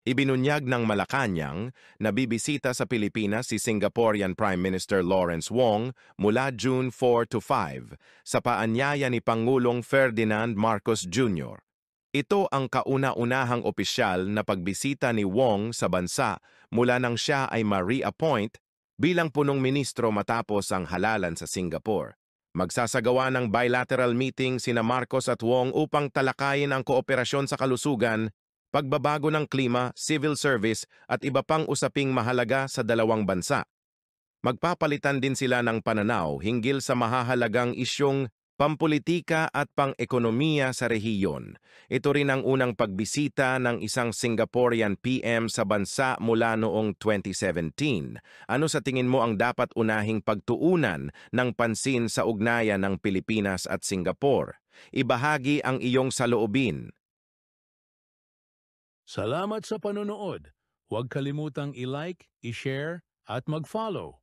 Ibinunyag ng Malacanang na bibisita sa Pilipinas si Singaporean Prime Minister Lawrence Wong mula June 4 to 5 sa paanyaya ni Pangulong Ferdinand Marcos Jr. Ito ang kauna-unahang opisyal na pagbisita ni Wong sa bansa mula nang siya ay ma-reappoint bilang punong ministro matapos ang halalan sa Singapore. Magsasagawa ng bilateral meeting sina Marcos at Wong upang talakayin ang kooperasyon sa kalusugan, pagbabago ng klima, civil service at iba pang usaping mahalaga sa dalawang bansa. Magpapalitan din sila ng pananaw hinggil sa mahahalagang isyong pampolitika at pang-ekonomiya sa rehiyon. Ito rin ang unang pagbisita ng isang Singaporean PM sa bansa mula noong 2017. Ano sa tingin mo ang dapat unahing pagtuunan ng pansin sa ugnayan ng Pilipinas at Singapore? Ibahagi ang iyong saloobin. Salamat sa panonood. Huwag kalimutang i-like, i-share at mag-follow.